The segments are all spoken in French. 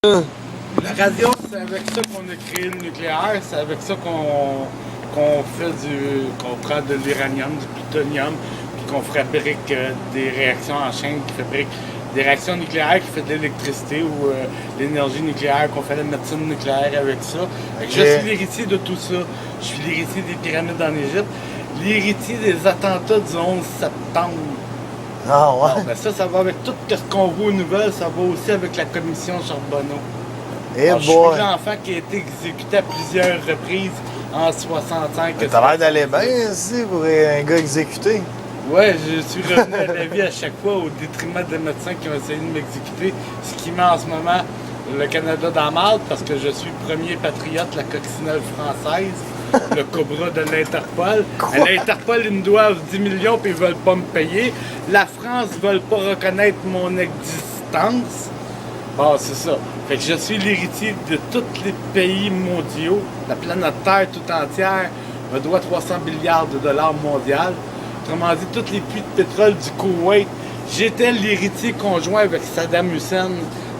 La radio, c'est avec ça qu'on a créé le nucléaire, c'est avec ça qu'on prend de l'uranium, du plutonium, puis qu'on fabrique des réactions en chaîne qui fabriquent des réactions nucléaires qui font de l'électricité ou l'énergie nucléaire, qu'on fait la médecine nucléaire avec ça. Je suis l'héritier de tout ça. Je suis l'héritier des pyramides en Égypte, l'héritier des attentats du 11 septembre. Ah ouais? Alors, ben ça va avec tout ce qu'on voit aux nouvelles, ça va aussi avec la commission Charbonneau. Je suis l'enfant qui a été exécuté à plusieurs reprises en 65. T'as l'air d'aller bien ici pour un gars exécuté. Ouais, je suis revenu à la vie à chaque fois au détriment des médecins qui ont essayé de m'exécuter, ce qui met en ce moment le Canada dans la marde parce que je suis le premier patriote, la coccinelle française, le cobra de l'Interpol. À l'Interpol, ils me doivent 10 millions puis ils veulent pas me payer. La France ne veut pas reconnaître mon existence. Bon, c'est ça. Fait que je suis l'héritier de tous les pays mondiaux. La planète Terre tout entière me doit 300 milliards de dollars mondial. Autrement dit, tous les puits de pétrole du Koweït. J'étais l'héritier conjoint avec Saddam Hussein.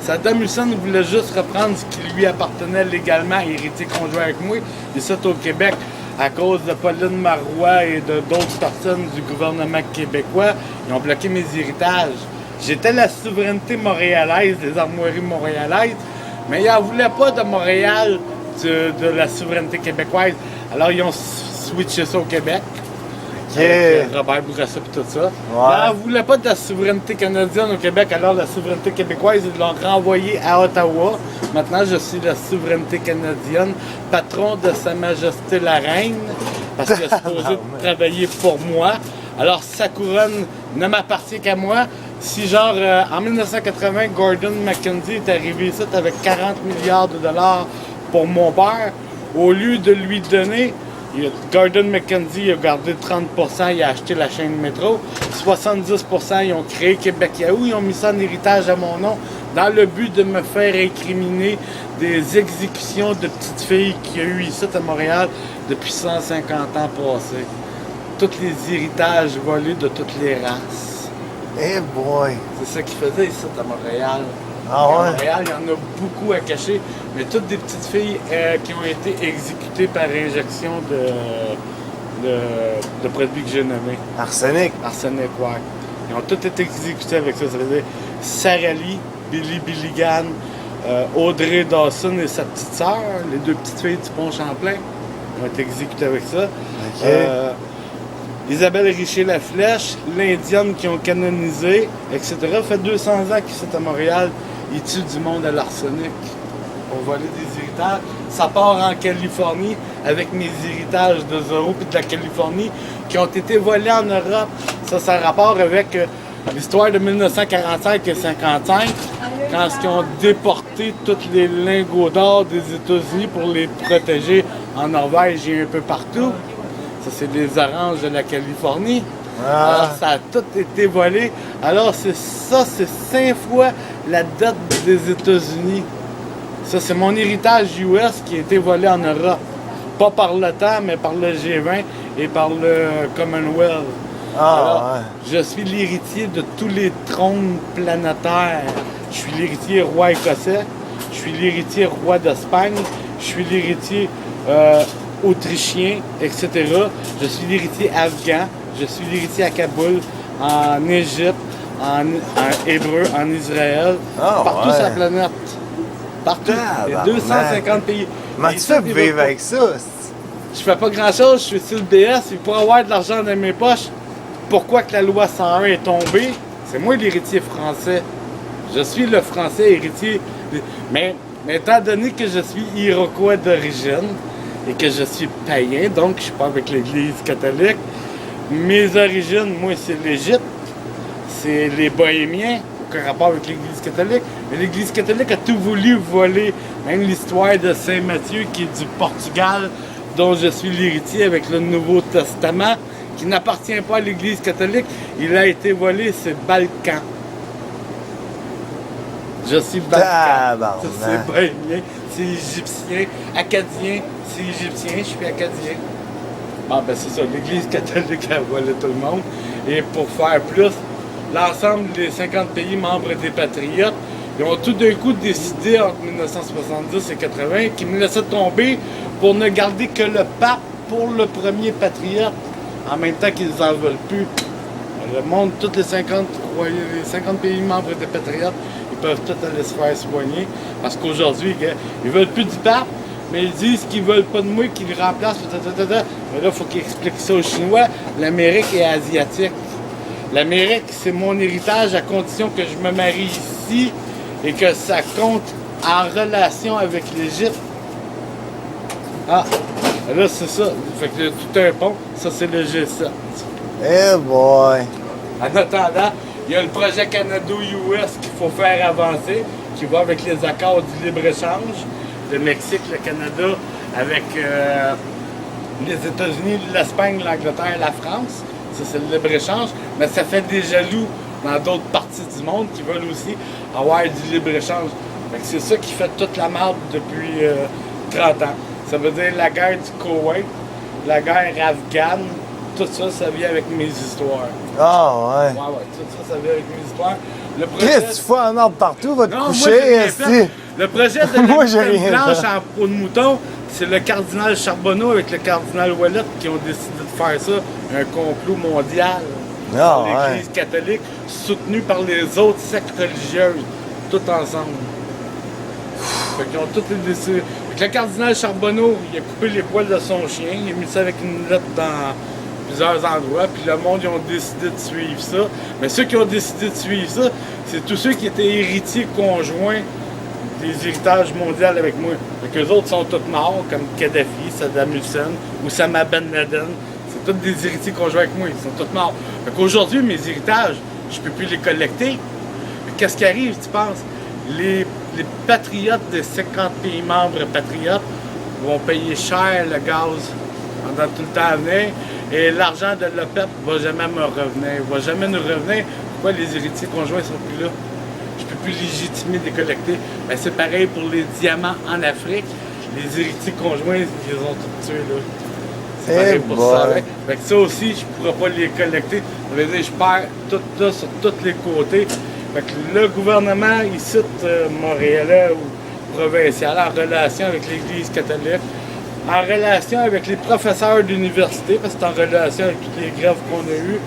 Saddam Hussein voulait juste reprendre ce qui lui appartenait légalement, héritier conjoint avec moi. Et ça, au Québec, à cause de Pauline Marois et de d'autres personnes du gouvernement québécois, ils ont bloqué mes héritages. J'étais la souveraineté montréalaise, des armoiries montréalaises, mais ils n'en voulaient pas de Montréal, de la souveraineté québécoise. Alors, ils ont switché ça au Québec. Avec Robert Bourassa et tout ça. Ouais. Ils n'en voulaient pas de la souveraineté canadienne au Québec, alors la souveraineté québécoise, ils l'ont renvoyée à Ottawa. Maintenant, je suis la souveraineté canadienne, patron de Sa Majesté la Reine, parce qu'elle est supposée travailler pour moi. Alors, sa couronne ne m'appartient qu'à moi. Si, genre, en 1980, Gordon McKenzie est arrivé ici avec 40 milliards de dollars pour mon père, au lieu de lui donner, Gordon McKenzie a gardé 30%, il a acheté la chaîne métro. 70%, ils ont créé Québec Yahoo, ils ont mis ça en héritage à mon nom, dans le but de me faire incriminer des exécutions de petites filles qu'il y a eu ici à Montréal depuis 150 ans passés. Tous les héritages volés de toutes les races. Eh boy! C'est ça qu'ils faisaient ici à Montréal. Ah ouais? À Montréal, il y en a beaucoup à cacher, mais toutes des petites filles qui ont été exécutées par injection de produits que j'ai nommés. Arsenic? Arsenic, ouais. Ils ont toutes été exécutées avec ça. Ça veut dire Sarah Lee, Billy Billigan, Audrey Dawson et sa petite sœur, les deux petites filles du Pont Champlain, ont été exécutées avec ça. Okay. Isabelle Richer-Laflèche, l'Indienne qui ont canonisé, etc. Ça fait 200 ans qu'ils sont à Montréal, ils tuent du monde à l'arsenic pour voler des héritages. Ça part en Californie avec mes héritages de Zorro et de la Californie qui ont été volés en Europe. Ça a rapport avec l'histoire de 1945 et 1955, quand ils ont déporté tous les lingots d'or des États-Unis pour les protéger en Norvège et un peu partout. Ça, c'est des oranges de la Californie. Alors, ça a tout été volé. Alors, c'est 5 fois la dette des États-Unis. Ça, c'est mon héritage US qui a été volé en Europe. Pas par l'OTAN, mais par le G20 et par le Commonwealth. Alors, je suis l'héritier de tous les trônes planétaires. Je suis l'héritier roi écossais. Je suis l'héritier roi d'Espagne. Je suis l'héritier autrichien, etc. Je suis l'héritier afghan, je suis l'héritier à Kaboul, en Égypte, en Hébreu, en Israël, partout sur la planète. Partout. Il y a 250 pays. Comment tu fais pour vivre avec ça? Je fais pas grand-chose, je suis sur le BS, et pour avoir de l'argent dans mes poches, pourquoi que la loi 101 est tombée? C'est moi l'héritier français. Je suis le français héritier. Mais étant donné que je suis iroquois d'origine, et que je suis païen, donc je ne suis pas avec l'Église catholique. Mes origines, moi, c'est l'Égypte, c'est les Bohémiens, aucun rapport avec l'Église catholique. Mais l'Église catholique a tout voulu voler, même l'histoire de Saint Matthieu, qui est du Portugal, dont je suis l'héritier avec le Nouveau Testament, qui n'appartient pas à l'Église catholique. Il a été volé, c'est Balkan. Je suis Balkan. C'est Bohémien, c'est Égyptien, Acadien. C'est égyptien, je suis acadien. Bon, ben c'est ça, l'Église catholique a volé tout le monde. Et pour faire plus, l'ensemble des 50 pays membres des Patriotes, Ils ont tout d'un coup décidé entre 1970 et 80 qu'ils me laissaient tomber pour ne garder que le pape pour le premier patriote, en même temps qu'ils n'en veulent plus. Le monde, tous les 50 pays membres des patriotes, ils peuvent tous aller se faire soigner. Parce qu'aujourd'hui, ils veulent plus du pape, mais ils disent qu'ils veulent pas de moi, qu'ils le remplacent. Mais là, il faut qu'ils expliquent ça aux Chinois. L'Amérique est asiatique. L'Amérique, c'est mon héritage à condition que je me marie ici et que ça compte en relation avec l'Égypte. Ah, là, c'est ça. Fait que tout un pont, ça, c'est le G7. Eh boy! En attendant, il y a le projet Canada-US qu'il faut faire avancer, qui va avec les accords du libre-échange. Le Mexique, le Canada, avec les États-Unis, l'Espagne, l'Angleterre, la France. Ça, c'est le libre-échange. Mais ça fait des jaloux dans d'autres parties du monde qui veulent aussi avoir du libre-échange. C'est ça qui fait toute la merde depuis 30 ans. Ça veut dire la guerre du Koweït, la guerre afghane, tout ça, ça vient avec mes histoires. Ah ouais. Ouais, tout ça, ça vient avec mes histoires. Le Qu'est-ce que tu fais en ordre partout, va te non, coucher, moi, j'ai rien esti. fait. Le projet de Moi, la j'ai Lune rien blanche fait. en peau de mouton, c'est le cardinal Charbonneau avec le cardinal Ouellet qui ont décidé de faire ça, un complot mondial. Ah, L'Église catholique, soutenue par les autres sectes religieuses, tout ensemble. Fait qu'ils ont tout décidé. Le cardinal Charbonneau, il a coupé les poils de son chien, il a mis ça avec une lettre dans plusieurs endroits, puis le monde, ils ont décidé de suivre ça. Mais ceux qui ont décidé de suivre ça, c'est tous ceux qui étaient héritiers conjoints des héritages mondiaux avec moi. Fait qu'eux autres sont tous morts, comme Kadhafi, Saddam Hussein, Oussama Ben Laden. C'est tous des héritiers conjoints avec moi, ils sont tous morts. Fait qu'aujourd'hui, mes héritages, je peux plus les collecter. Mais qu'est-ce qui arrive, tu penses? Les patriotes des 50 pays membres patriotes vont payer cher le gaz pendant tout le temps à venir et l'argent de l'OPEP va jamais me revenir. Va jamais nous revenir. Pourquoi les héritiers conjoints sont plus là? Je peux plus légitimer de les collecter. Ben, c'est pareil pour les diamants en Afrique. Les héritiers conjoints, ils les ont tous tués là. C'est pareil pour ça. Hein? Fait que ça aussi, je pourrais pas les collecter. Ça veut dire je perds tout là sur tous les côtés. Fait que le gouvernement, ici, montréalais ou provincial, en relation avec l'Église catholique, en relation avec les professeurs d'université, parce que c'est en relation avec toutes les grèves qu'on a eues,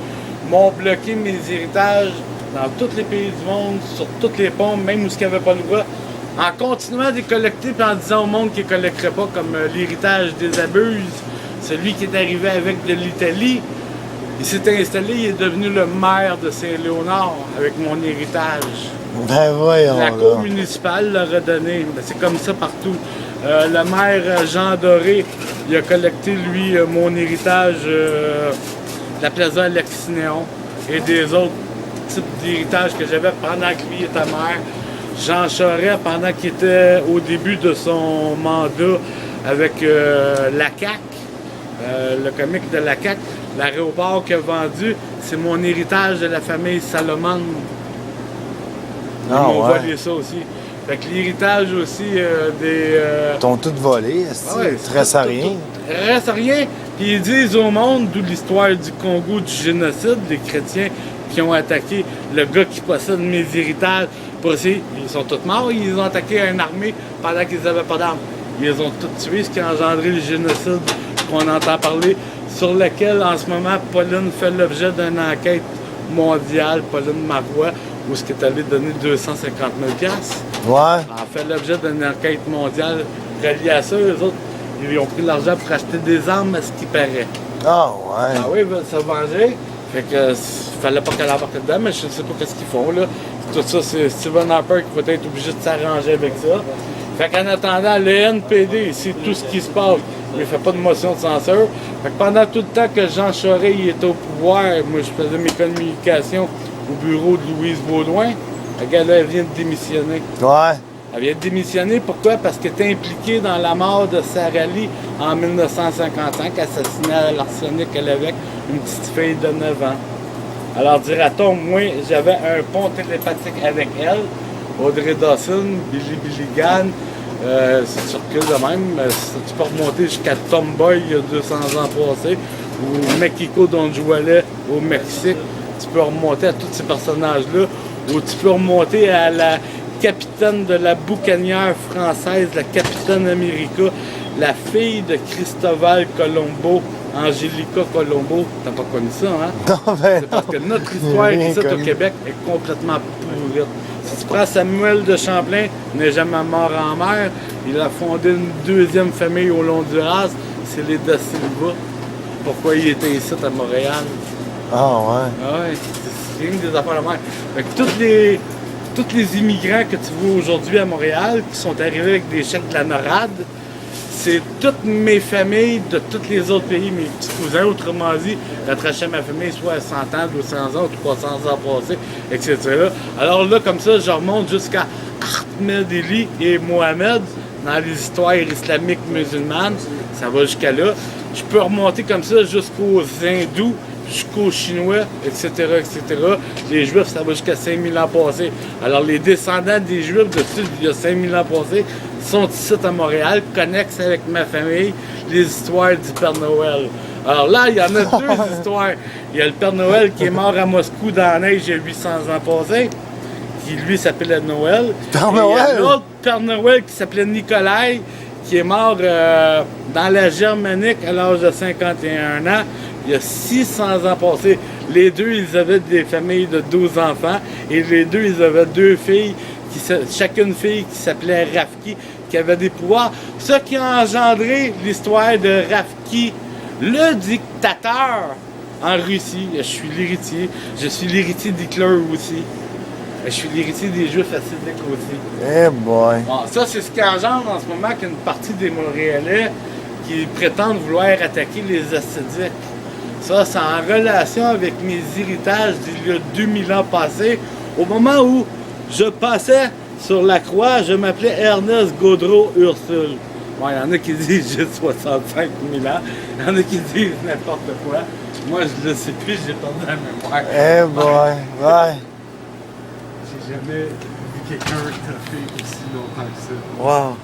m'ont bloqué mes héritages dans tous les pays du monde, sur tous les ponts, même où il n'y avait pas le droit, en continuant de les collecter puis en disant au monde qu'ils ne collecteraient pas, comme l'héritage des abuses, celui qui est arrivé avec de l'Italie. Il s'est installé, il est devenu le maire de Saint-Léonard avec mon héritage. Ben voyons. La cour là. municipale l'a redonné. Ben, c'est comme ça partout. Le maire Jean Doré, il a collecté, lui, mon héritage de la Plaza Alexinéon et des autres types d'héritages que j'avais pendant que lui était maire. Jean Charest, pendant qu'il était au début de son mandat avec la CAQ, le comique de la CAQ, l'aéroport qu'il a vendu, c'est mon héritage de la famille Salomon. Ils m'ont volé ça aussi. Fait que l'héritage aussi des... T'ont tout volé, est-ce ouais, que reste à rien? Reste à rien. Puis ils disent au monde, d'où l'histoire du Congo, du génocide, les chrétiens qui ont attaqué le gars qui possède mes héritages. Pour essayer, ils sont tous morts, ils ont attaqué une armée pendant qu'ils n'avaient pas d'armes. Ils les ont tous tués, ce qui a engendré le génocide qu'on entend parler, sur lequel en ce moment Pauline fait l'objet d'une enquête mondiale, Pauline Marois, où ce qui est allé donner 250 000 $. Ouais. En fait l'objet d'une enquête mondiale reliée à ça. Eux autres, ils ont pris l'argent pour acheter des armes, à ce qui paraît. Ah ouais. Ah oui, ils veulent se venger. Fait que fallait pas qu'elle embarque dedans, mais je ne sais pas qu'est-ce qu'ils font là. Tout ça, c'est Stephen Harper qui va être obligé de s'arranger avec ça. Fait qu'en attendant, le NPD, c'est tout ce qui se passe. Mais il ne fait pas de motion de censure. Fait que pendant tout le temps que Jean Charest il était au pouvoir, moi je faisais mes communications au bureau de Louise Baudouin. La gars là, elle vient de démissionner. Ouais. Elle vient de démissionner, pourquoi? Parce qu'elle était impliquée dans la mort de Sarah Lee en 1955, assassinée à l'arsenic à l'évêque, une petite fille de 9 ans. Alors dira-t-on, moi, j'avais un pont télépathique avec elle, Audrey Dawson, Billy Billigan, si tu recules de même, tu peux remonter jusqu'à Tomboy il y a 200 ans passés, ou Mexico Don Juarez au Mexique, tu peux remonter à tous ces personnages-là, ou tu peux remonter à la capitaine de la boucanière française, la capitaine America, la fille de Cristobal Colombo, Angelica Colombo. T'as pas connu ça, hein? Non, ben C'est parce non. que notre histoire J'ai rien ici au connu. Québec est complètement pourrite. Si tu prends Samuel de Champlain, n'est jamais mort en mer, il a fondé une deuxième famille au Honduras, c'est les Da Silva. Pourquoi il était ici à Montréal? Ah, ouais. Ah ouais, c'est rien que des affaires de mer. Fait que tous les immigrants que tu vois aujourd'hui à Montréal, qui sont arrivés avec des chèques de la NORAD, c'est toutes mes familles de tous les autres pays, mes petits cousins, autrement dit, rattaché à ma famille, soit à 100 ans, 200 ans, 300 ans passés, etc. Alors là, comme ça, je remonte jusqu'à Ahmed Eli et Mohamed dans les histoires islamiques musulmanes. Ça va jusqu'à là. Je peux remonter comme ça jusqu'aux hindous, jusqu'aux Chinois, etc., etc. Les Juifs, ça va jusqu'à 5000 ans passés. Alors, les descendants des Juifs de il y a 5000 ans passés sont ici à Montréal, connexes avec ma famille, les histoires du Père Noël. Alors là, il y en a deux histoires. Il y a le Père Noël qui est mort à Moscou dans la neige il y a 800 ans passés, qui lui s'appelait Noël. Père Et il y a Noël? un autre Père Noël qui s'appelait Nikolai, qui est mort dans la Germanique à l'âge de 51 ans. Il y a 600 ans passés. Les deux, ils avaient des familles de 12 enfants. Et les deux, ils avaient deux filles, chacune fille qui s'appelait Rafki, qui avait des pouvoirs. Ce qui a engendré l'histoire de Rafki, le dictateur en Russie. Je suis l'héritier. Je suis l'héritier d'Hitler aussi. Je suis l'héritier des Juifs hassidiques aussi. Eh boy. Bon, ça, c'est ce qui engendre en ce moment qu'une partie des Montréalais qui prétendent vouloir attaquer les Hassidiques. Ça, c'est en relation avec mes héritages d'il y a 2000 ans passés. Au moment où je passais sur la croix, je m'appelais Ernest Gaudreau Ursule. Bon, il y en a qui disent j'ai 65 000 ans. Il y en a qui disent n'importe quoi. Moi, je le sais plus, j'ai perdu la mémoire. Eh boy. Ouais. J'ai jamais vu quelqu'un toffer aussi longtemps que ça. Wow.